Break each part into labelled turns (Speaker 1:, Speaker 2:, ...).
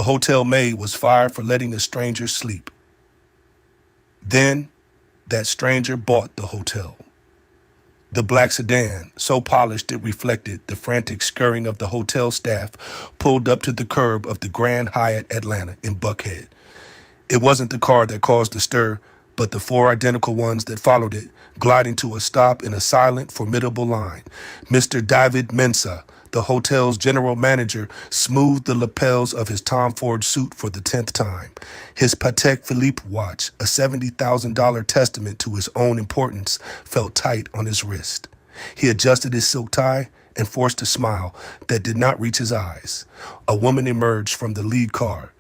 Speaker 1: The hotel maid was fired for letting a stranger sleep. Then, that stranger bought the hotel. The black sedan, so polished it reflected the frantic scurrying of the hotel staff, pulled up to the curb of the Grand Hyatt Atlanta in Buckhead. It wasn't the car that caused the stir, but the four identical ones that followed it, gliding to a stop in a silent, formidable line. Mr. David Mensah, the hotel's general manager, smoothed the lapels of his Tom Ford suit for the 10th time. His Patek Philippe watch, a $70,000 testament to his own importance, felt tight on his wrist. He adjusted his silk tie and forced a smile that did not reach his eyes. A woman emerged from the lead car.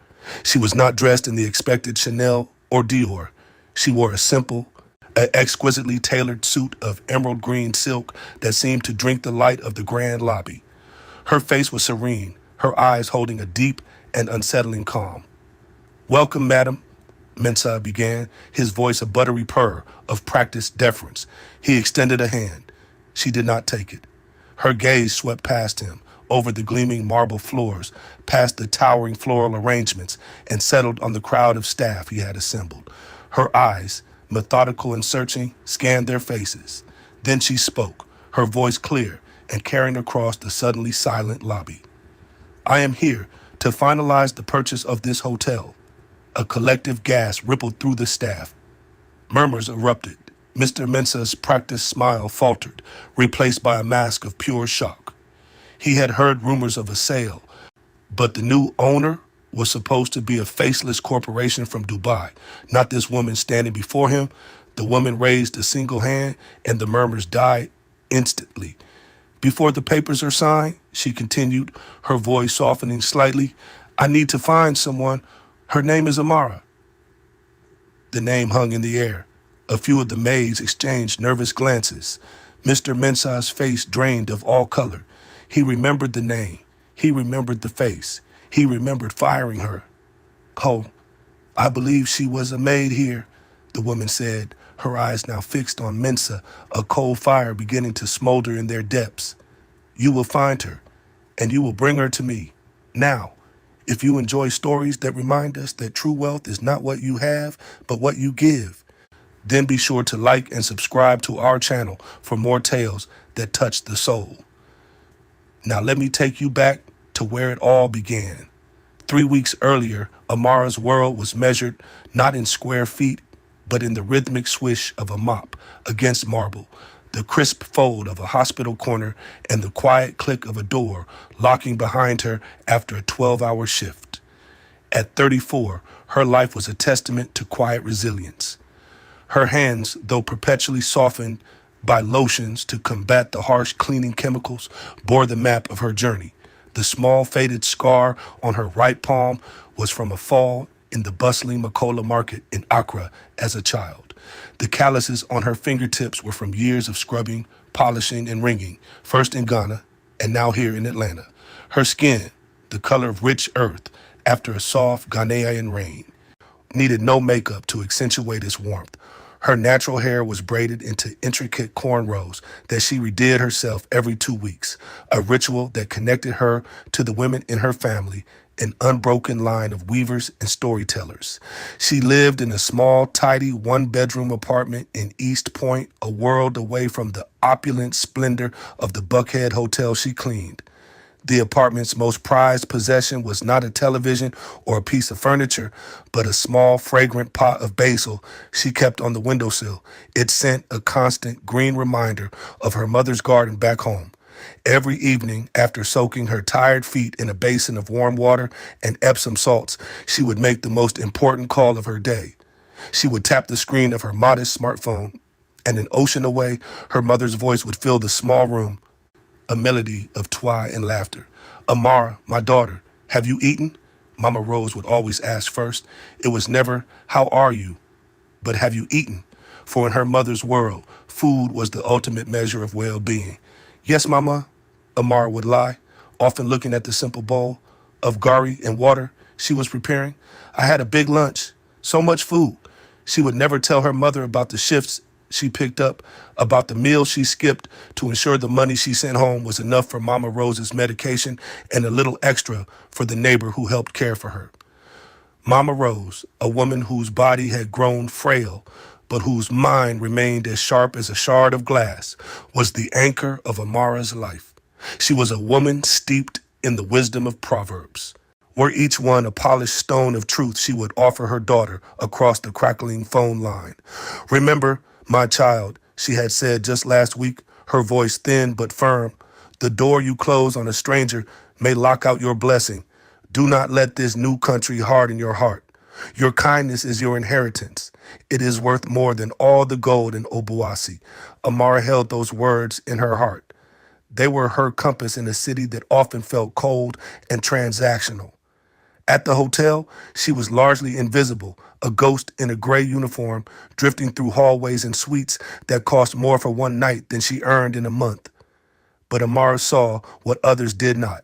Speaker 1: She was not dressed in the expected Chanel or Dior. She wore a simple, exquisitely tailored suit of emerald green silk that seemed to drink the light of the grand lobby. Her face was serene, her eyes holding a deep and unsettling calm. "Welcome, madam," Mensah began, his voice a buttery purr of practiced deference. He extended a hand. She did not take it. Her gaze swept past him, over the gleaming marble floors, past the towering floral arrangements, and settled on the crowd of staff he had assembled. Her eyes, methodical and searching, scanned their faces. Then she spoke, her voice clear and carrying across the suddenly silent lobby. "I am here to finalize the purchase of this hotel." A collective gasp rippled through the staff. Murmurs erupted. Mr. Mensah's practiced smile faltered, replaced by a mask of pure shock. He had heard rumors of a sale, but the new owner was supposed to be a faceless corporation from Dubai, not this woman standing before him. The woman raised a single hand, and the murmurs died instantly. "Before the papers are signed," she continued, her voice softening slightly, "I need to find someone. Her name is Amara." The name hung in the air. A few of the maids exchanged nervous glances. Mr. Mensah's face drained of all color. He remembered the name. He remembered the face. He remembered firing her. "Oh, I believe she was a maid here," the woman said, her eyes now fixed on Mensah, a cold fire beginning to smolder in their depths. "You will find her, and you will bring her to me. Now, if you enjoy stories that remind us that true wealth is not what you have, but what you give, then be sure to like and subscribe to our channel for more tales that touch the soul." Now let me take you back to where it all began. 3 weeks earlier, Amara's world was measured not in square feet, but in the rhythmic swish of a mop against marble, the crisp fold of a hospital corner, and the quiet click of a door locking behind her after a 12-hour shift. At 34, her life was a testament to quiet resilience. Her hands, though perpetually softened by lotions to combat the harsh cleaning chemicals, bore the map of her journey. The small faded scar on her right palm was from a fall in the bustling Makola market in Accra as a child. The calluses on her fingertips were from years of scrubbing, polishing, and wringing, first in Ghana and now here in Atlanta. Her skin, the color of rich earth after a soft Ghanaian rain, needed no makeup to accentuate its warmth. Her natural hair was braided into intricate cornrows that she redid herself every 2 weeks, a ritual that connected her to the women in her family, an unbroken line of weavers and storytellers. She lived in a small, tidy one-bedroom apartment in East Point, a world away from the opulent splendor of the Buckhead hotel she cleaned. The apartment's most prized possession was not a television or a piece of furniture, but a small, fragrant pot of basil she kept on the windowsill. It sent a constant green reminder of her mother's garden back home. Every evening, after soaking her tired feet in a basin of warm water and Epsom salts, she would make the most important call of her day. She would tap the screen of her modest smartphone, and an ocean away, her mother's voice would fill the small room, a melody of twi and laughter. "Amara, my daughter, have you eaten?" Mama Rose would always ask first. It was never, "How are you?" but "Have you eaten?" For in her mother's world, food was the ultimate measure of well-being. "Yes, Mama," Amara would lie, often looking at the simple bowl of gari and water she was preparing. "I had a big lunch. So much food." She would never tell her mother about the shifts she picked up, about the meal she skipped to ensure the money she sent home was enough for Mama Rose's medication and a little extra for the neighbor who helped care for her. Mama Rose, a woman whose body had grown frail, but whose mind remained as sharp as a shard of glass, was the anchor of Amara's life. She was a woman steeped in the wisdom of Proverbs. Were each one a polished stone of truth she would offer her daughter across the crackling phone line. Remember, my child, she had said just last week, her voice thin but firm, the door you close on a stranger may lock out your blessing. Do not let this new country harden your heart. Your kindness is your inheritance. It is worth more than all the gold in Obuasi. Amara held those words in her heart. They were her compass in a city that often felt cold and transactional. At the hotel, she was largely invisible, a ghost in a gray uniform, drifting through hallways and suites that cost more for one night than she earned in a month. But Amara saw what others did not.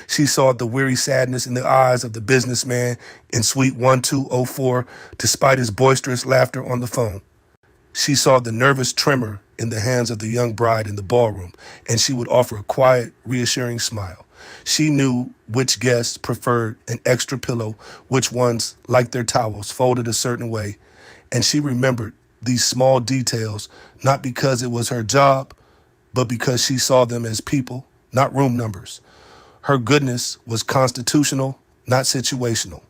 Speaker 1: She saw the weary sadness in the eyes of the businessman in suite 1204, despite his boisterous laughter on the phone. She saw the nervous tremor in the hands of the young bride in the ballroom, and she would offer a quiet, reassuring smile. She knew which guests preferred an extra pillow, which ones liked their towels folded a certain way, and she remembered these small details not because it was her job, but because she saw them as people, not room numbers. Her goodness was constitutional, not situational.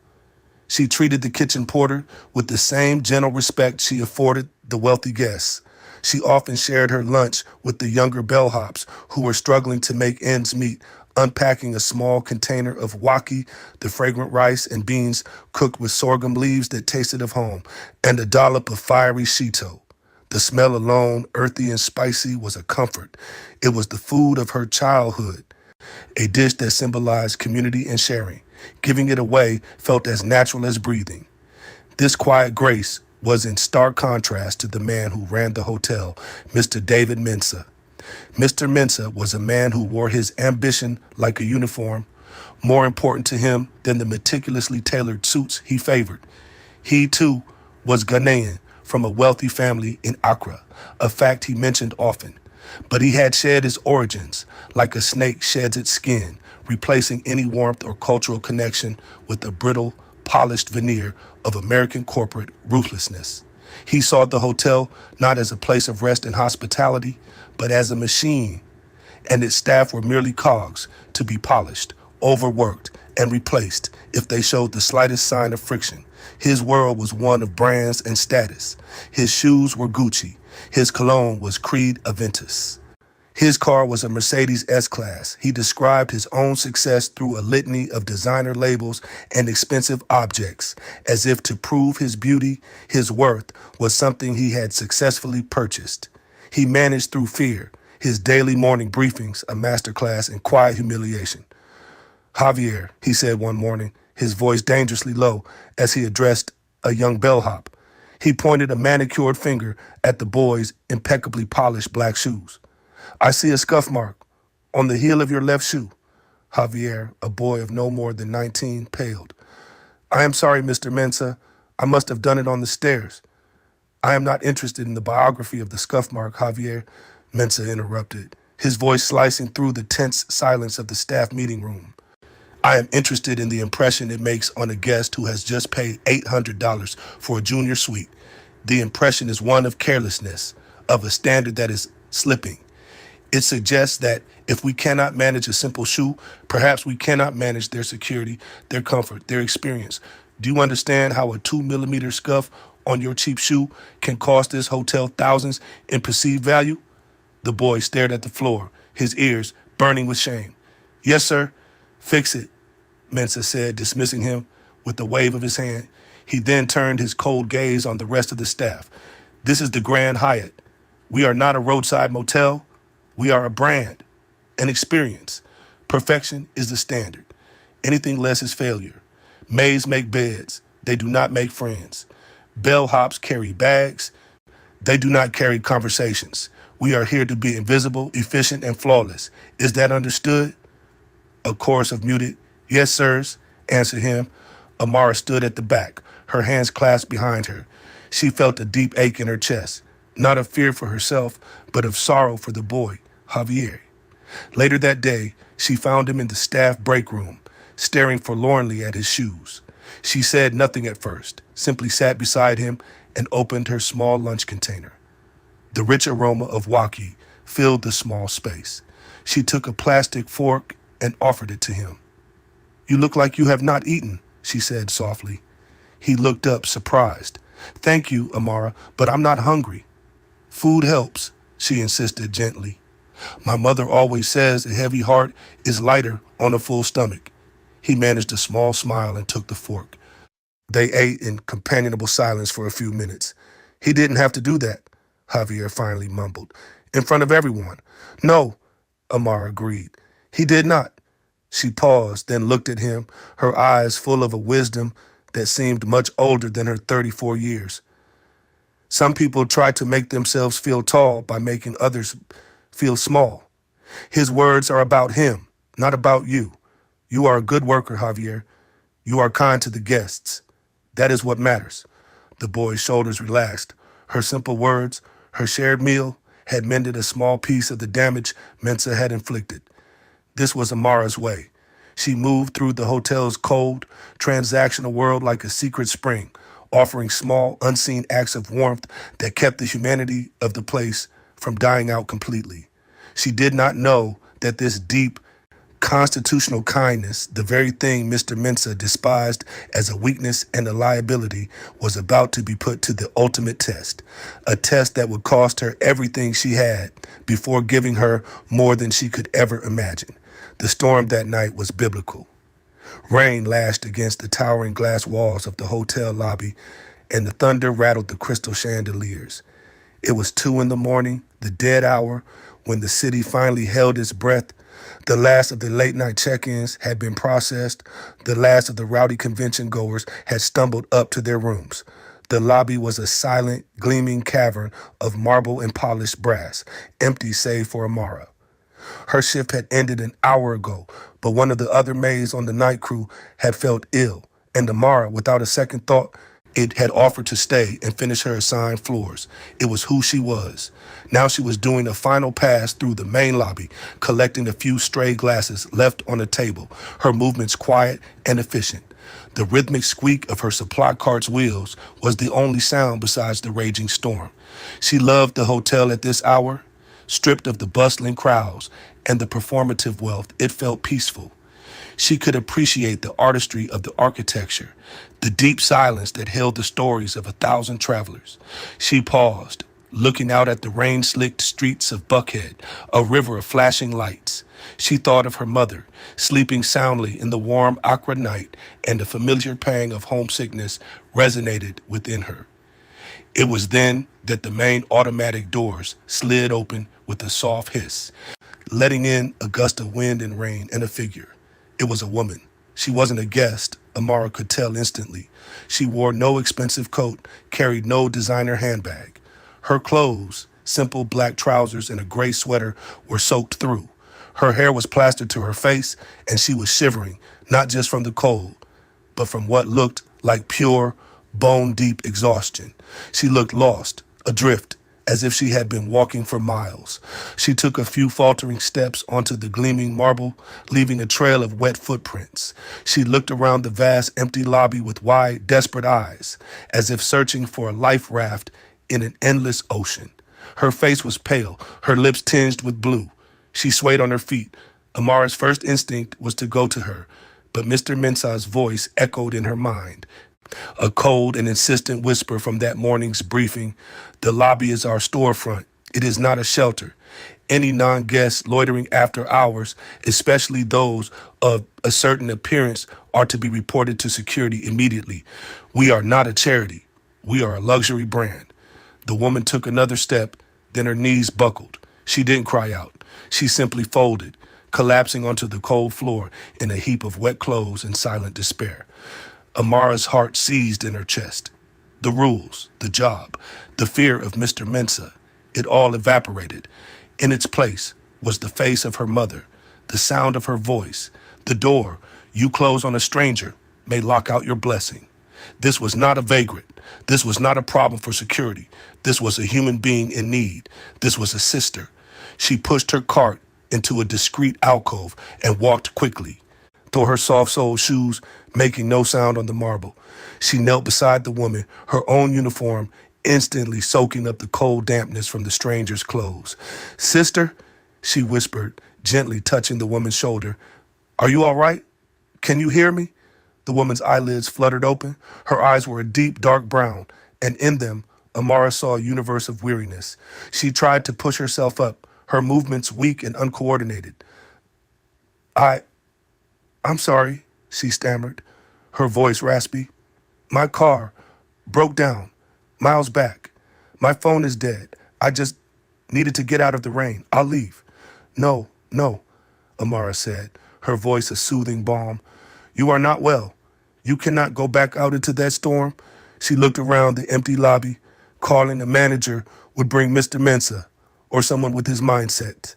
Speaker 1: She treated the kitchen porter with the same gentle respect she afforded the wealthy guests. She often shared her lunch with the younger bellhops who were struggling to make ends meet, unpacking a small container of waki, the fragrant rice and beans cooked with sorghum leaves that tasted of home, and a dollop of fiery shito. The smell alone, earthy and spicy, was a comfort. It was the food of her childhood, a dish that symbolized community and sharing. Giving it away felt as natural as breathing. This quiet grace was in stark contrast to the man who ran the hotel, Mr. David Mensah. Mr. Mensah was a man who wore his ambition like a uniform, more important to him than the meticulously tailored suits he favored. He, too, was Ghanaian, from a wealthy family in Accra, a fact he mentioned often. But he had shed his origins, like a snake sheds its skin, replacing any warmth or cultural connection with a brittle, polished veneer of American corporate ruthlessness. He saw the hotel not as a place of rest and hospitality, but as a machine, and its staff were merely cogs to be polished, overworked, and replaced if they showed the slightest sign of friction. His world was one of brands and status. His shoes were Gucci. His cologne was Creed Aventus. His car was a Mercedes S-Class. He described his own success through a litany of designer labels and expensive objects, as if to prove his beauty, his worth, was something he had successfully purchased. He managed through fear, his daily morning briefings a masterclass in quiet humiliation. Javier, he said one morning, his voice dangerously low as he addressed a young bellhop. He pointed a manicured finger at the boy's impeccably polished black shoes. I see a scuff mark on the heel of your left shoe. Javier, a boy of no more than 19, paled. I am sorry, Mr. Mensah. I must have done it on the stairs. I am not interested in the biography of the scuff mark, Javier, Mensah interrupted, his voice slicing through the tense silence of the staff meeting room. I am interested in the impression it makes on a guest who has just paid $800 for a junior suite. The impression is one of carelessness, of a standard that is slipping. It suggests that if we cannot manage a simple shoe, perhaps we cannot manage their security, their comfort, their experience. Do you understand how a 2mm scuff on your cheap shoe can cost this hotel thousands in perceived value? The boy stared at the floor, his ears burning with shame. Yes, sir. Fix it, Mensah said, dismissing him with a wave of his hand. He then turned his cold gaze on the rest of the staff. This is the Grand Hyatt. We are not a roadside motel. We are a brand, an experience. Perfection is the standard. Anything less is failure. Maids make beds. They do not make friends. Bellhops carry bags. They do not carry conversations. We are here to be invisible, efficient, and flawless. Is that understood? A chorus of muted, yes, sirs, answered him. Amara stood at the back, her hands clasped behind her. She felt a deep ache in her chest. not of fear for herself, but of sorrow for the boy, Javier. Later that day, she found him in the staff break room, staring forlornly at his shoes. She said nothing at first, simply sat beside him and opened her small lunch container. The rich aroma of waki filled the small space. She took a plastic fork and offered it to him. "You look like you have not eaten," she said softly. He looked up, surprised. "Thank you, Amara, but I'm not hungry." "Food helps," she insisted gently. "My mother always says a heavy heart is lighter on a full stomach." He managed a small smile and took the fork. They ate in companionable silence for a few minutes. "He didn't have to do that," Javier finally mumbled. "In front of everyone." "No," Amara agreed. "He did not." She paused, then looked at him, her eyes full of a wisdom that seemed much older than her 34 years. "Some people try to make themselves feel tall by making others feel small. His words are about him, not about you. You are a good worker, Javier. You are kind to the guests. That is what matters." The boy's shoulders relaxed. Her simple words, her shared meal, had mended a small piece of the damage Mensa had inflicted. This was Amara's way. She moved through the hotel's cold, transactional world like a secret spring, offering small, unseen acts of warmth that kept the humanity of the place from dying out completely. She did not know that this deep, constitutional kindness, the very thing Mr. Mensa despised as a weakness and a liability, was about to be put to the ultimate test, a test that would cost her everything she had before giving her more than she could ever imagine. The storm that night was biblical. Rain lashed against the towering glass walls of the hotel lobby, and the thunder rattled the crystal chandeliers. It was 2 in the morning, the dead hour, when the city finally held its breath. The last of the late-night check-ins had been processed. The last of the rowdy convention goers had stumbled up to their rooms. The lobby was a silent, gleaming cavern of marble and polished brass, empty save for Amara. Her shift had ended an hour ago, but one of the other maids on the night crew had felt ill, and Amara, without a second thought, it had offered to stay and finish her assigned floors. It was who she was. Now she was doing a final pass through the main lobby, collecting a few stray glasses left on a table, her movements quiet and efficient. The rhythmic squeak of her supply cart's wheels was the only sound besides the raging storm. She loved the hotel at this hour. Stripped of the bustling crowds and the performative wealth, it felt peaceful. She could appreciate the artistry of the architecture, the deep silence that held the stories of 1,000 travelers. She paused, looking out at the rain-slicked streets of Buckhead, a river of flashing lights. She thought of her mother, sleeping soundly in the warm aqua night, and a familiar pang of homesickness resonated within her. It was then that the main automatic doors slid open with a soft hiss, letting in a gust of wind and rain and a figure. It was a woman. She wasn't a guest, Amara could tell instantly. She wore no expensive coat, carried no designer handbag. Her clothes, simple black trousers and a gray sweater, were soaked through. Her hair was plastered to her face, and she was shivering, not just from the cold, but from what looked like pure, bone-deep exhaustion. She looked lost, adrift, as if she had been walking for miles. She took a few faltering steps onto the gleaming marble, leaving a trail of wet footprints. She looked around the vast, empty lobby with wide, desperate eyes, as if searching for a life raft in an endless ocean. Her face was pale, her lips tinged with blue. She swayed on her feet. Amara's first instinct was to go to her, but Mr. Mensah's voice echoed in her mind. A cold and insistent whisper from that morning's briefing: "The lobby is our storefront. It is not a shelter. Any non-guests loitering after hours, especially those of a certain appearance, are to be reported to security immediately. We are not a charity. We are a luxury brand." The woman took another step, then her knees buckled. She didn't cry out. She simply folded, collapsing onto the cold floor in a heap of wet clothes and silent despair. Amara's heart seized in her chest. The rules, the job, the fear of Mr. Mensah, it all evaporated. In its place was the face of her mother, the sound of her voice, the door you close on a stranger may lock out your blessing. This was not a vagrant. This was not a problem for security. This was a human being in need. This was a sister. She pushed her cart into a discreet alcove and walked quickly, though her soft-soled shoes making no sound on the marble. She knelt beside the woman, her own uniform instantly soaking up the cold dampness from the stranger's clothes. "Sister," she whispered, gently touching the woman's shoulder. "Are you all right? Can you hear me?" The woman's eyelids fluttered open. Her eyes were a deep, dark brown, and in them, Amara saw a universe of weariness. She tried to push herself up, her movements weak and uncoordinated. I, I'm sorry," she stammered, her voice raspy. "My car broke down miles back. My phone is dead. I just needed to get out of the rain. I'll leave." "No, no," Amara said, her voice a soothing balm. "You are not well. You cannot go back out into that storm." She looked around the empty lobby. Calling a manager would bring Mr. Mensah or someone with his mindset.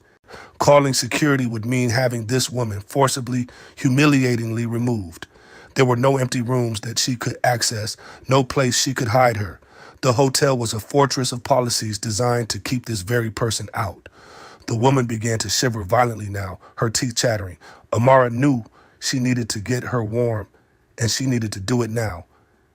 Speaker 1: Calling security would mean having this woman forcibly, humiliatingly removed. There were no empty rooms that she could access, no place she could hide her. The hotel was a fortress of policies designed to keep this very person out. The woman began to shiver violently now, her teeth chattering. Amara knew she needed to get her warm, and she needed to do it now.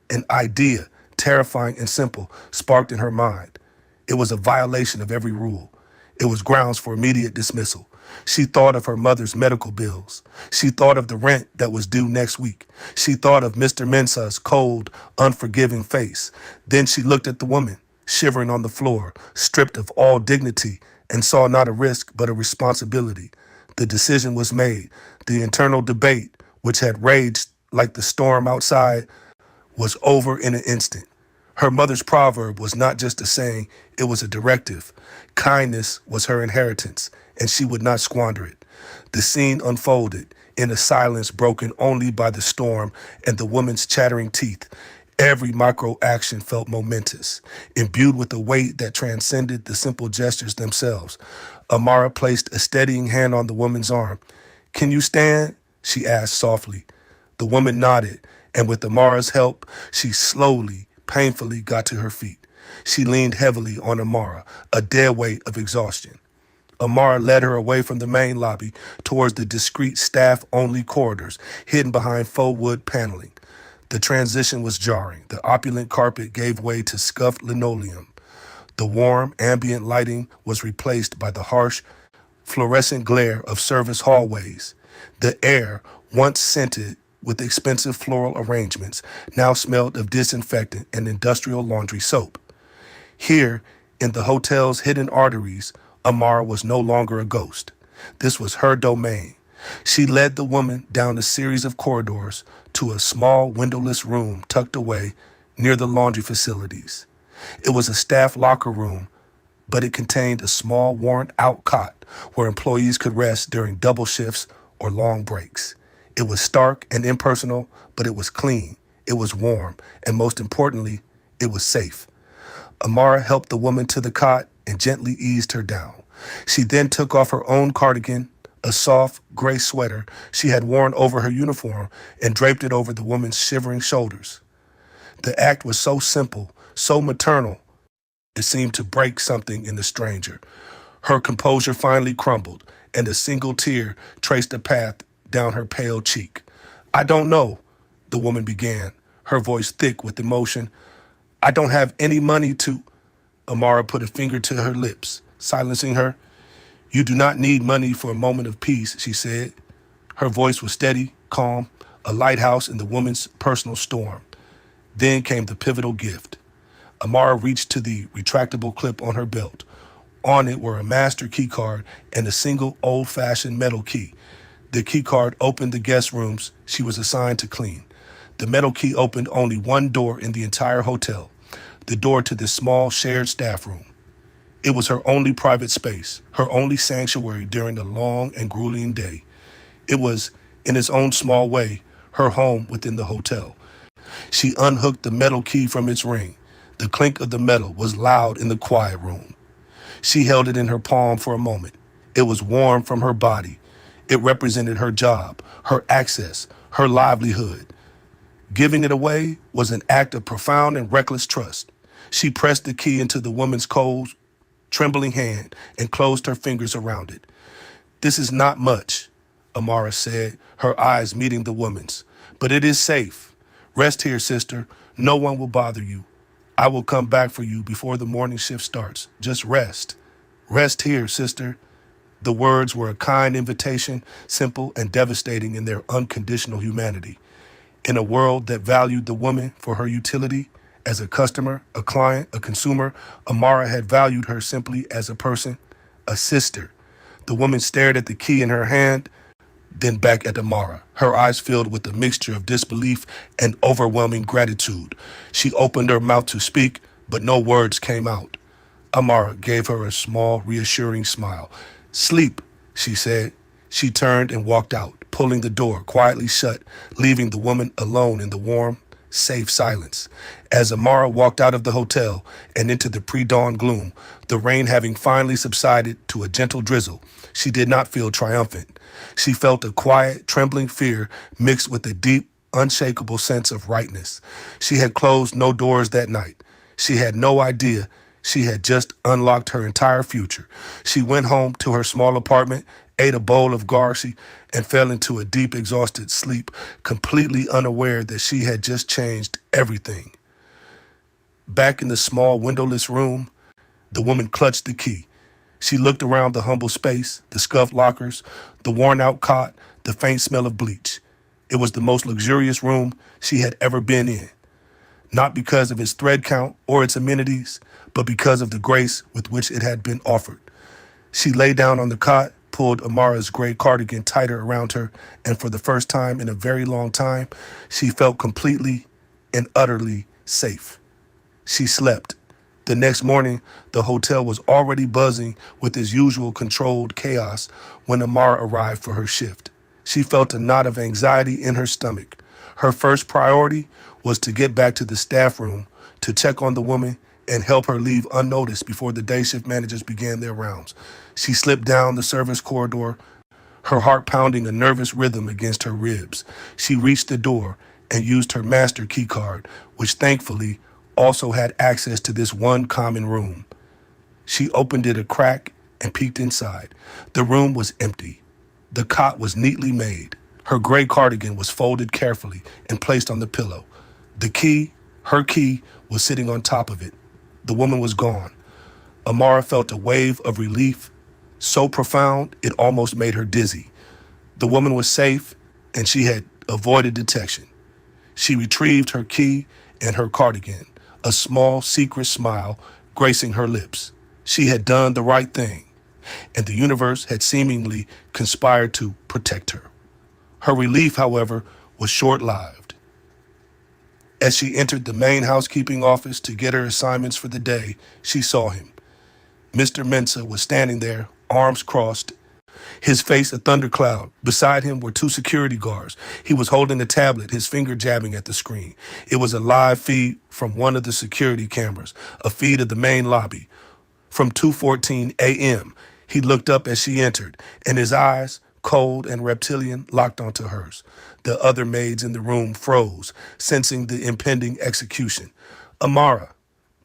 Speaker 1: An idea, terrifying and simple, sparked in her mind. It was a violation of every rule. It was grounds for immediate dismissal. She thought of her mother's medical bills. She thought of the rent that was due next week. She thought of Mr. Mensah's cold, unforgiving face. Then she looked at the woman, shivering on the floor, stripped of all dignity, and saw not a risk but a responsibility. The decision was made. The internal debate, which had raged like the storm outside, was over in an instant. Her mother's proverb was not just a saying, it was a directive. Kindness was her inheritance, and she would not squander it. The scene unfolded in a silence broken only by the storm and the woman's chattering teeth. Every micro action felt momentous, imbued with a weight that transcended the simple gestures themselves. Amara placed a steadying hand on the woman's arm. "Can you stand?" she asked softly. The woman nodded, and with Amara's help, she slowly, painfully got to her feet. She leaned heavily on Amara, a dead weight of exhaustion. Amara led her away from the main lobby towards the discreet staff-only corridors, hidden behind faux wood paneling. The transition was jarring. The opulent carpet gave way to scuffed linoleum. The warm, ambient lighting was replaced by the harsh, fluorescent glare of service hallways. The air, once scented with expensive floral arrangements, now smelled of disinfectant and industrial laundry soap. Here, in the hotel's hidden arteries, Amara was no longer a ghost. This was her domain. She led the woman down a series of corridors to a small windowless room tucked away near the laundry facilities. It was a staff locker room, but it contained a small worn-out cot where employees could rest during double shifts or long breaks. It was stark and impersonal, but it was clean, it was warm, and most importantly, it was safe. Amara helped the woman to the cot and gently eased her down. She then took off her own cardigan, a soft gray sweater she had worn over her uniform, and draped it over the woman's shivering shoulders. The act was so simple, so maternal, it seemed to break something in the stranger. Her composure finally crumbled, and a single tear traced a path down her pale cheek. "I don't know," the woman began, her voice thick with emotion. "I don't have any money to—" Amara put a finger to her lips, silencing her. "You do not need money for a moment of peace," she said. Her voice was steady, calm, a lighthouse in the woman's personal storm. Then came the pivotal gift. Amara reached to the retractable clip on her belt. On it were a master key card and a single old-fashioned metal key. The key card opened the guest rooms she was assigned to clean. The metal key opened only one door in the entire hotel, the door to this small shared staff room. It was her only private space, her only sanctuary during the long and grueling day. It was, in its own small way, her home within the hotel. She unhooked the metal key from its ring. The clink of the metal was loud in the quiet room. She held it in her palm for a moment. It was warm from her body. It represented her job, her access, her livelihood. Giving it away was an act of profound and reckless trust. She pressed the key into the woman's cold, trembling hand and closed her fingers around it. "This is not much," Amara said, her eyes meeting the woman's. "But it is safe. Rest here, sister. No one will bother you. I will come back for you before the morning shift starts. Just rest. Rest here, sister." The words were a kind invitation, simple and devastating in their unconditional humanity. In a world that valued the woman for her utility, as a customer, a client, a consumer, Amara had valued her simply as a person, a sister. The woman stared at the key in her hand, then back at Amara, her eyes filled with a mixture of disbelief and overwhelming gratitude. She opened her mouth to speak, but no words came out. Amara gave her a small, reassuring smile. "Sleep," she said. She turned and walked out, pulling the door quietly shut, leaving the woman alone in the warm, safe silence. As Amara walked out of the hotel and into the pre-dawn gloom, the rain having finally subsided to a gentle drizzle, she did not feel triumphant. She felt a quiet, trembling fear mixed with a deep, unshakable sense of rightness. She had closed no doors that night. She had no idea she had just unlocked her entire future. She went home to her small apartment, ate a bowl of garshi, and fell into a deep, exhausted sleep, completely unaware that she had just changed everything. Back in the small, windowless room, the woman clutched the key. She looked around the humble space, the scuffed lockers, the worn-out cot, the faint smell of bleach. It was the most luxurious room she had ever been in. Not because of its thread count or its amenities, but because of the grace with which it had been offered. She lay down on the cot, pulled Amara's gray cardigan tighter around her, and for the first time in a very long time, she felt completely and utterly safe. She slept. The next morning, the hotel was already buzzing with its usual controlled chaos when Amara arrived for her shift. She felt a knot of anxiety in her stomach. Her first priority was to get back to the staff room to check on the woman and help her leave unnoticed before the day shift managers began their rounds. She slipped down the service corridor, her heart pounding a nervous rhythm against her ribs. She reached the door and used her master key card, which thankfully also had access to this one common room. She opened it a crack and peeked inside. The room was empty. The cot was neatly made. Her gray cardigan was folded carefully and placed on the pillow. The key, her key, was sitting on top of it. The woman was gone. Amara felt a wave of relief, so profound it almost made her dizzy. The woman was safe, and she had avoided detection. She retrieved her key and her cardigan, a small, secret smile gracing her lips. She had done the right thing, and the universe had seemingly conspired to protect her. Her relief, however, was short-lived. As she entered the main housekeeping office to get her assignments for the day, she saw him. Mr. Mensah was standing there, arms crossed, his face a thundercloud. Beside him were two security guards. He was holding a tablet, his finger jabbing at the screen. It was a live feed from one of the security cameras, a feed of the main lobby. From 2:14 a.m., he looked up as she entered, and his eyes, cold and reptilian, locked onto hers. The other maids in the room froze, sensing the impending execution. "Amara,"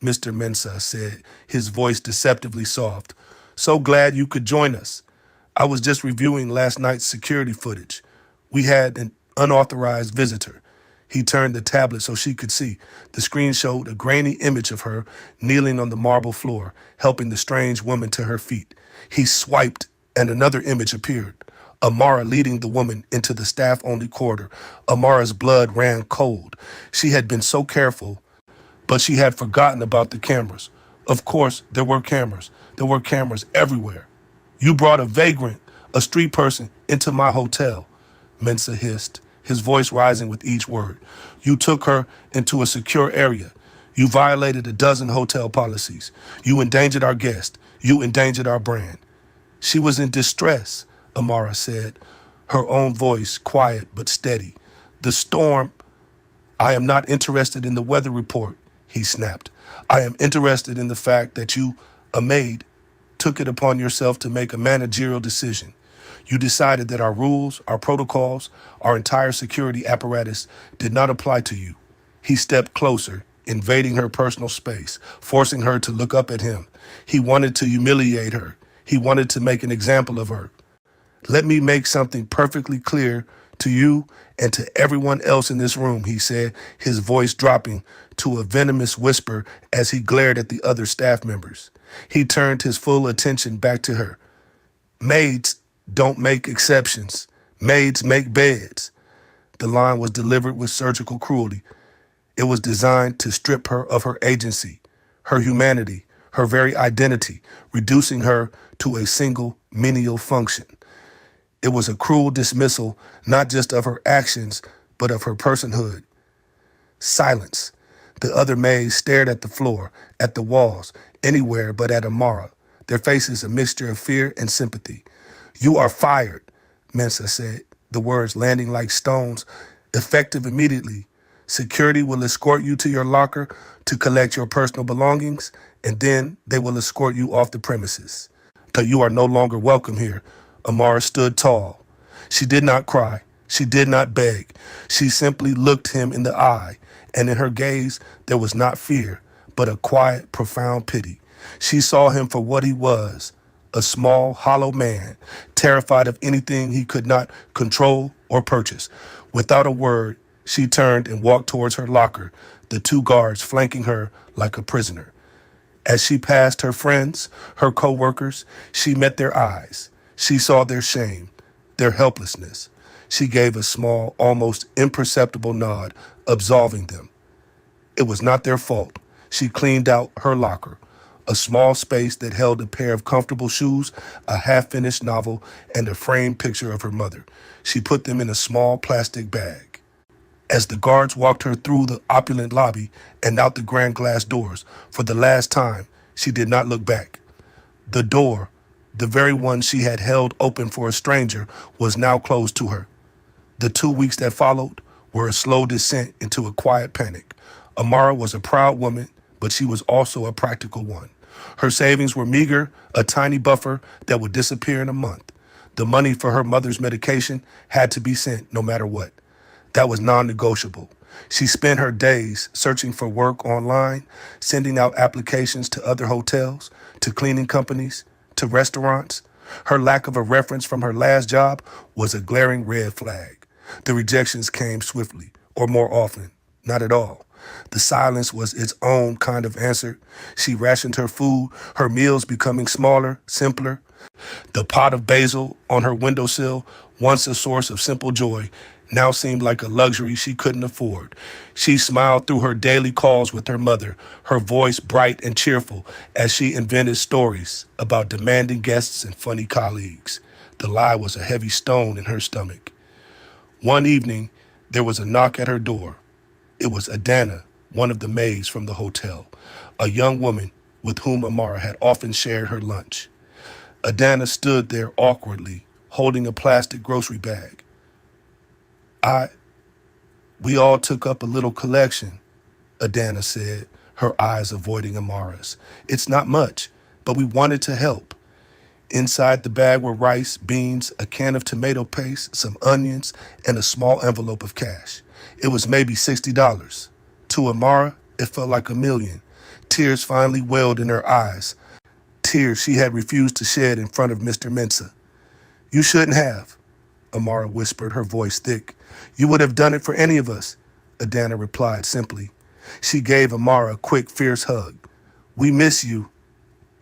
Speaker 1: Mr. Mensah said, his voice deceptively soft. "So glad you could join us. I was just reviewing last night's security footage. We had an unauthorized visitor." He turned the tablet so she could see. The screen showed a grainy image of her kneeling on the marble floor, helping the strange woman to her feet. He swiped, and another image appeared. Amara leading the woman into the staff-only corridor. Amara's blood ran cold. She had been so careful, but she had forgotten about the cameras. Of course, there were cameras. There were cameras everywhere. "You brought a vagrant, a street person, into my hotel," Mensah hissed, his voice rising with each word. "You took her into a secure area. You violated a dozen hotel policies. You endangered our guest. You endangered our brand." "She was in distress," Amara said, her own voice quiet but steady. "The storm—" "I am not interested in the weather report," he snapped. "I am interested in the fact that you, a maid, took it upon yourself to make a managerial decision. You decided that our rules, our protocols, our entire security apparatus did not apply to you. He stepped closer, invading her personal space, forcing her to look up at him. He wanted to humiliate her. He wanted to make an example of her. Let me make something perfectly clear to you and to everyone else in this room, he said, his voice dropping to a venomous whisper as he glared at the other staff members. He turned his full attention back to her. Maids don't make exceptions. Maids make beds. The line was delivered with surgical cruelty. It was designed to strip her of her agency, her humanity, her very identity, reducing her to a single menial function. It was a cruel dismissal, not just of her actions, but of her personhood. Silence. The other maids stared at the floor, at the walls, anywhere but at Amara, their faces a mixture of fear and sympathy. You are fired, Mensa said, the words landing like stones, effective immediately. Security will escort you to your locker to collect your personal belongings, and then they will escort you off the premises. But you are no longer welcome here. Amara stood tall. She did not cry. She did not beg. She simply looked him in the eye, and in her gaze there was not fear, but a quiet, profound pity. She saw him for what he was, a small, hollow man, terrified of anything he could not control or purchase. Without a word, she turned and walked towards her locker, the two guards flanking her like a prisoner. As she passed her friends, her co-workers, she met their eyes. She saw their shame, their helplessness. She gave a small, almost imperceptible nod, absolving them. It was not their fault. She cleaned out her locker, a small space that held a pair of comfortable shoes, a half-finished novel, and a framed picture of her mother. She put them in a small plastic bag. As the guards walked her through the opulent lobby and out the grand glass doors, for the last time, she did not look back. The door, the very one she had held open for a stranger, was now closed to her. The 2 weeks that followed were a slow descent into a quiet panic. Amara was a proud woman, but she was also a practical one. Her savings were meager, a tiny buffer that would disappear in a month. The money for her mother's medication had to be sent no matter what. That was non-negotiable. She spent her days searching for work online, sending out applications to other hotels, to cleaning companies, to restaurants. Her lack of a reference from her last job was a glaring red flag. The rejections came swiftly, or more often, not at all. The silence was its own kind of answer. She rationed her food, her meals becoming smaller, simpler. The pot of basil on her windowsill, once a source of simple joy, now seemed like a luxury she couldn't afford. She smiled through her daily calls with her mother, her voice bright and cheerful as she invented stories about demanding guests and funny colleagues. The lie was a heavy stone in her stomach. One evening, there was a knock at her door. It was Adana, one of the maids from the hotel, a young woman with whom Amara had often shared her lunch. Adana stood there awkwardly, holding a plastic grocery bag. We all took up a little collection, Adana said, her eyes avoiding Amara's. It's not much, but we wanted to help. Inside the bag were rice, beans, a can of tomato paste, some onions, and a small envelope of cash. It was maybe $60. To Amara, it felt like a million. Tears finally welled in her eyes, tears she had refused to shed in front of Mr. Mensa. You shouldn't have, Amara whispered, her voice thick. You would have done it for any of us, Adana replied simply. She gave Amara a quick, fierce hug. We miss you.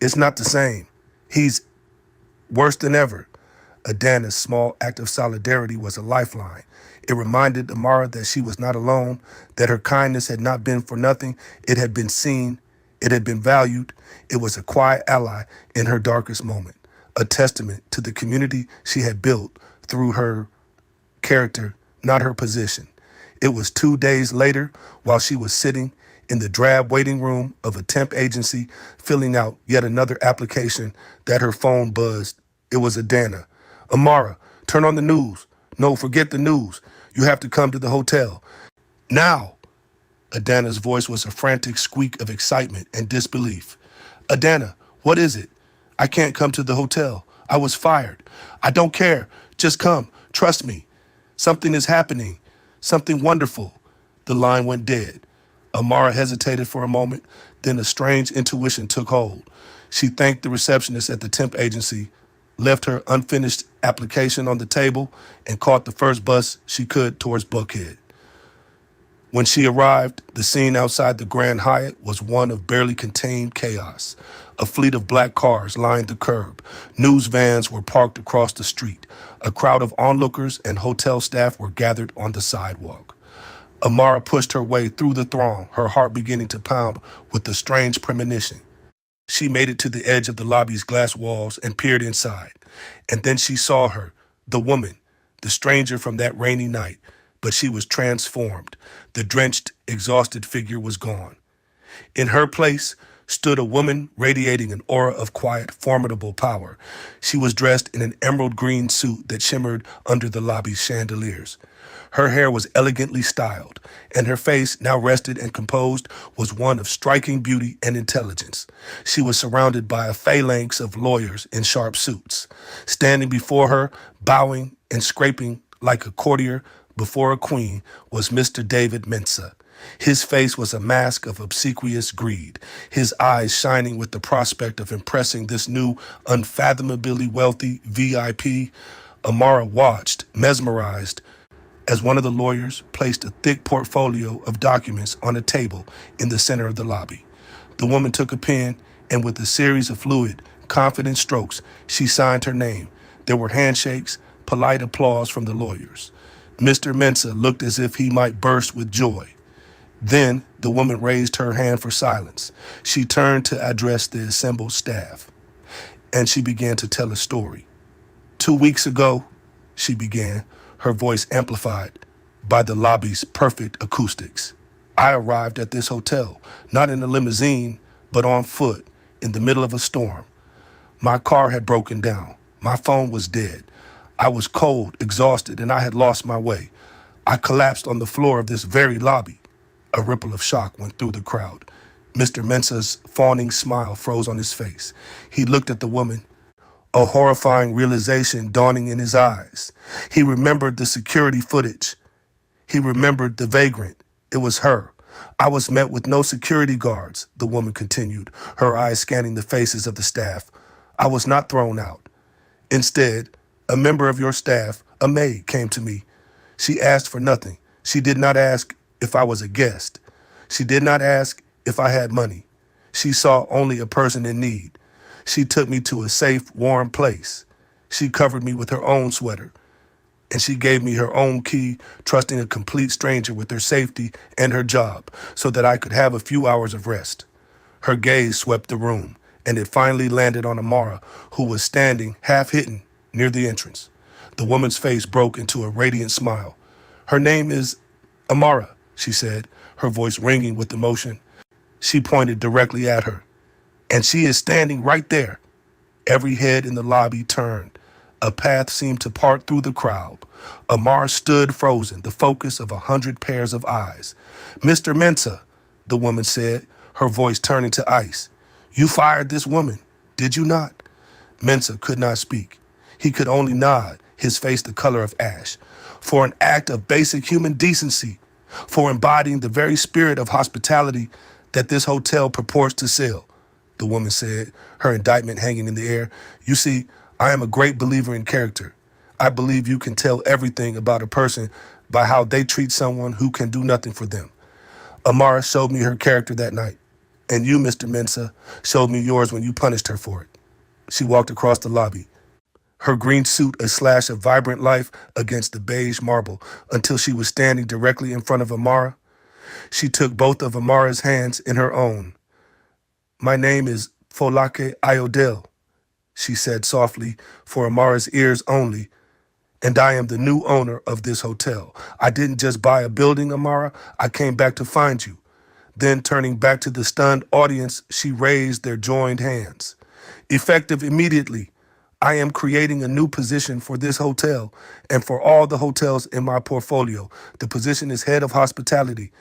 Speaker 1: It's not the same. He's worse than ever. Adana's small act of solidarity was a lifeline. It reminded Amara that she was not alone, that her kindness had not been for nothing. It had been seen. It had been valued. It was a quiet ally in her darkest moment, a testament to the community she had built through her character, not her position. It was 2 days later, while she was sitting in the drab waiting room of a temp agency, filling out yet another application, that her phone buzzed. It was Adana. Amara, turn on the news. No, forget the news. You have to come to the hotel. Now. Adana's voice was a frantic squeak of excitement and disbelief. Adana, what is it? I can't come to the hotel. I was fired. I don't care. Just come. Trust me. Something is happening. Something wonderful. The line went dead. Amara hesitated for a moment, then a strange intuition took hold. She thanked the receptionist at the temp agency, left her unfinished application on the table, and caught the first bus she could towards Buckhead. When she arrived, the scene outside the Grand Hyatt was one of barely contained chaos. A fleet of black cars lined the curb. News vans were parked across the street. A crowd of onlookers and hotel staff were gathered on the sidewalk. Amara pushed her way through the throng, her heart beginning to pound with a strange premonition. She made it to the edge of the lobby's glass walls and peered inside. And then she saw her, the woman, the stranger from that rainy night. But she was transformed. The drenched, exhausted figure was gone. In her place stood a woman radiating an aura of quiet, formidable power. She was dressed in an emerald green suit that shimmered under the lobby's chandeliers. Her hair was elegantly styled, and her face, now rested and composed, was one of striking beauty and intelligence. She was surrounded by a phalanx of lawyers in sharp suits. Standing before her, bowing and scraping like a courtier before a queen, was Mr. David Mensah. His face was a mask of obsequious greed, his eyes shining with the prospect of impressing this new, unfathomably wealthy VIP. Amara watched, mesmerized, as one of the lawyers placed a thick portfolio of documents on a table in the center of the lobby. The woman took a pen, and with a series of fluid, confident strokes, she signed her name. There were handshakes, polite applause from the lawyers. Mr. Mensah looked as if he might burst with joy. Then the woman raised her hand for silence. She turned to address the assembled staff, and she began to tell a story. 2 weeks ago, she began, her voice amplified by the lobby's perfect acoustics. I arrived at this hotel, not in a limousine, but on foot, in the middle of a storm. My car had broken down. My phone was dead. I was cold, exhausted, and I had lost my way. I collapsed on the floor of this very lobby. A ripple of shock went through the crowd. Mr. Mensah's fawning smile froze on his face. He looked at the woman, a horrifying realization dawning in his eyes. He remembered the security footage. He remembered the vagrant. It was her. I was met with no security guards, the woman continued, her eyes scanning the faces of the staff. I was not thrown out. Instead, a member of your staff, a maid, came to me. She asked for nothing. She did not ask if I was a guest. She did not ask if I had money. She saw only a person in need. She took me to a safe, warm place. She covered me with her own sweater, and she gave me her own key, trusting a complete stranger with her safety and her job so that I could have a few hours of rest. Her gaze swept the room, and it finally landed on Amara, who was standing, half-hidden, near the entrance. The woman's face broke into a radiant smile. Her name is Amara, she said, her voice ringing with emotion. She pointed directly at her. And she is standing right there. Every head in the lobby turned. A path seemed to part through the crowd. Amara stood frozen, the focus of 100 pairs of eyes. Mr. Mensah, the woman said, her voice turning to ice. You fired this woman, did you not? Mensah could not speak. He could only nod, his face the color of ash. For an act of basic human decency, for embodying the very spirit of hospitality that this hotel purports to sell, the woman said, her indictment hanging in the air. You see, I am a great believer in character. I believe you can tell everything about a person by how they treat someone who can do nothing for them. Amara showed me her character that night, and you, Mr. Mensah, showed me yours when you punished her for it. She walked across the lobby, her green suit a slash of vibrant life against the beige marble, until she was standing directly in front of Amara. She took both of Amara's hands in her own. My name is Folake Ayodele, she said softly, for Amara's ears only, and I am the new owner of this hotel. I didn't just buy a building, Amara. I came back to find you. Then, turning back to the stunned audience, she raised their joined hands. Effective immediately, I am creating a new position for this hotel and for all the hotels in my portfolio. The position is head of hospitality.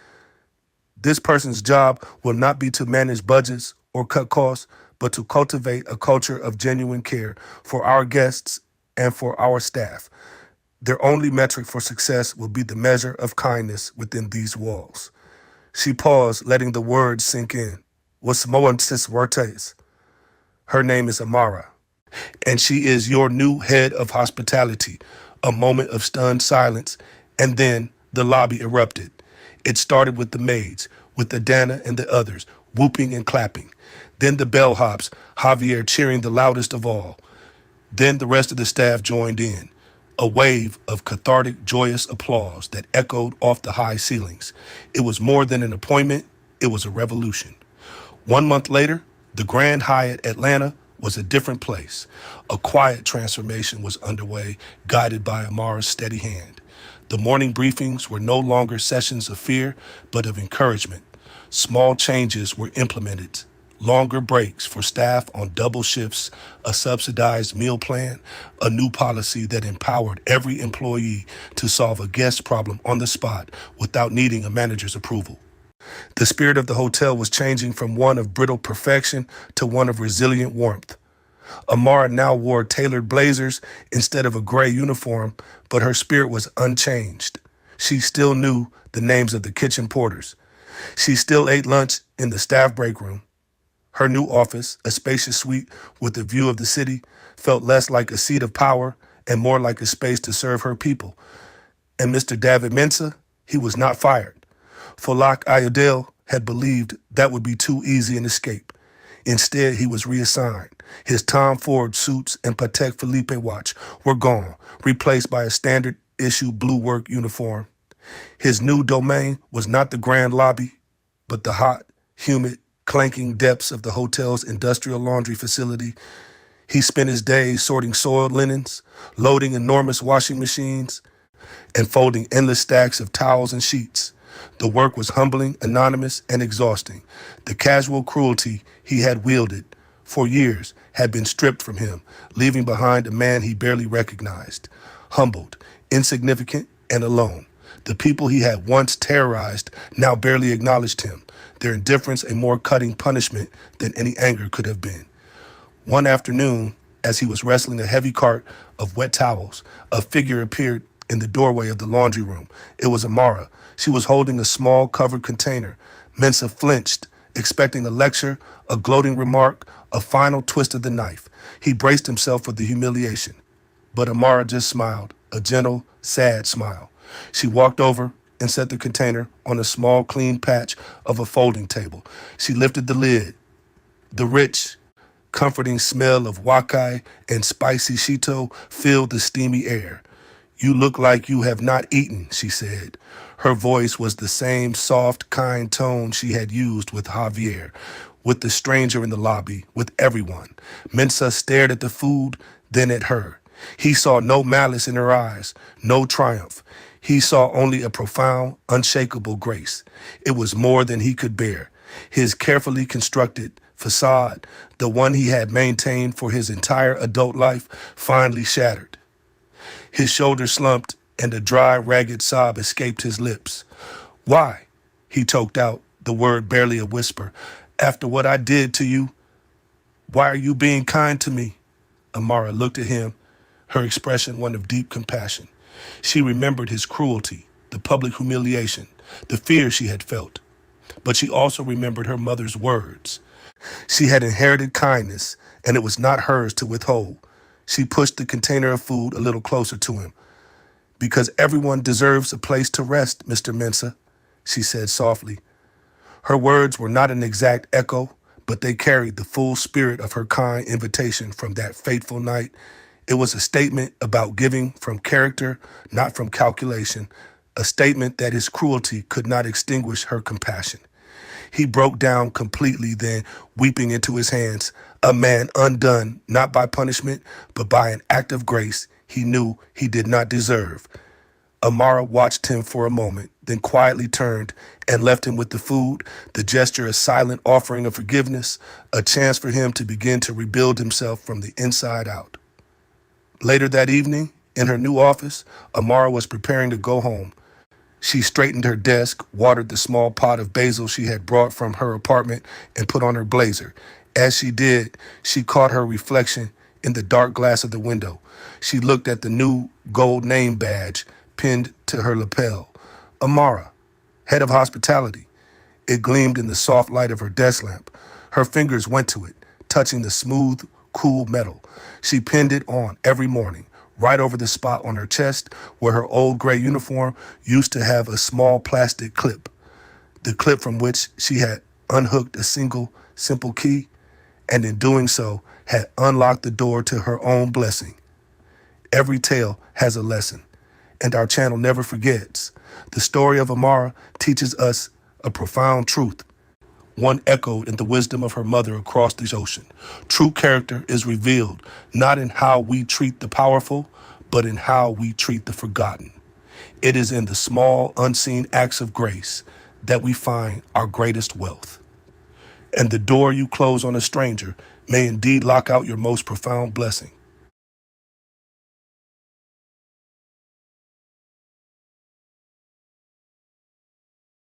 Speaker 1: This person's job will not be to manage budgets or cut costs, but to cultivate a culture of genuine care for our guests and for our staff. Their only metric for success will be the measure of kindness within these walls. She paused, letting the words sink in. What's Moansis Wertes? Her name is Amara, and she is your new head of hospitality. A moment of stunned silence, and then the lobby erupted. It started with the maids, with Adana and the others, whooping and clapping. Then the bellhops, Javier cheering the loudest of all. Then the rest of the staff joined in. A wave of cathartic, joyous applause that echoed off the high ceilings. It was more than an appointment, it was a revolution. 1 month later, the Grand Hyatt Atlanta was a different place. A quiet transformation was underway, guided by Amara's steady hand. The morning briefings were no longer sessions of fear, but of encouragement. Small changes were implemented. Longer breaks for staff on double shifts, a subsidized meal plan, a new policy that empowered every employee to solve a guest problem on the spot without needing a manager's approval. The spirit of the hotel was changing from one of brittle perfection to one of resilient warmth. Amara now wore tailored blazers instead of a gray uniform, but her spirit was unchanged. She still knew the names of the kitchen porters. She still ate lunch in the staff break room. Her new office, a spacious suite with a view of the city, felt less like a seat of power and more like a space to serve her people. And Mr. David Mensah, he was not fired. Folak Ayodele had believed that would be too easy an escape. Instead, he was reassigned. His Tom Ford suits and Patek Philippe watch were gone, replaced by a standard issue blue work uniform. His new domain was not the grand lobby, but the hot, humid, clanking depths of the hotel's industrial laundry facility. He spent his days sorting soiled linens, loading enormous washing machines, and folding endless stacks of towels and sheets. The work was humbling, anonymous, and exhausting. The casual cruelty he had wielded for years had been stripped from him, leaving behind a man he barely recognized. Humbled, insignificant, and alone. The people he had once terrorized now barely acknowledged him, their indifference a more cutting punishment than any anger could have been. One afternoon, as he was wrestling a heavy cart of wet towels, a figure appeared in the doorway of the laundry room. It was Amara. She was holding a small covered container. Mensah flinched, expecting a lecture, a gloating remark, a final twist of the knife. He braced himself for the humiliation. But Amara just smiled, a gentle, sad smile. She walked over and set the container on a small, clean patch of a folding table. She lifted the lid. The rich, comforting smell of wakai and spicy shito filled the steamy air. "You look like you have not eaten," she said. Her voice was the same soft, kind tone she had used with Javier, with the stranger in the lobby, with everyone. Mensah stared at the food, then at her. He saw no malice in her eyes, no triumph. He saw only a profound, unshakable grace. It was more than he could bear. His carefully constructed facade, the one he had maintained for his entire adult life, finally shattered. His shoulders slumped, and a dry, ragged sob escaped his lips. "Why?" he choked out, the word barely a whisper. "After what I did to you, why are you being kind to me?" Amara looked at him, her expression one of deep compassion. She remembered his cruelty, the public humiliation, the fear she had felt. But she also remembered her mother's words. She had inherited kindness, and it was not hers to withhold. She pushed the container of food a little closer to him. "Because everyone deserves a place to rest, Mr. Mensah," she said softly. Her words were not an exact echo, but they carried the full spirit of her kind invitation from that fateful night. It was a statement about giving from character, not from calculation, a statement that his cruelty could not extinguish her compassion. He broke down completely, then, weeping into his hands, a man undone, not by punishment, but by an act of grace he knew he did not deserve. Amara watched him for a moment, then quietly turned and left him with the food, the gesture a silent offering of forgiveness, a chance for him to begin to rebuild himself from the inside out. Later that evening, in her new office, Amara was preparing to go home. She straightened her desk, watered the small pot of basil she had brought from her apartment, and put on her blazer. As she did, she caught her reflection in the dark glass of the window. She looked at the new gold name badge pinned to her lapel. Amara, head of hospitality. It gleamed in the soft light of her desk lamp. Her fingers went to it, touching the smooth, cool metal. She pinned it on every morning, right over the spot on her chest where her old gray uniform used to have a small plastic clip, the clip from which she had unhooked a single, simple key, and in doing so had unlocked the door to her own blessing. Every tale has a lesson, and our channel never forgets. The story of Amara teaches us a profound truth, one echoed in the wisdom of her mother across the ocean. True character is revealed not in how we treat the powerful, but in how we treat the forgotten. It is in the small, unseen acts of grace that we find our greatest wealth. And the door you close on a stranger may indeed lock out your most profound blessing.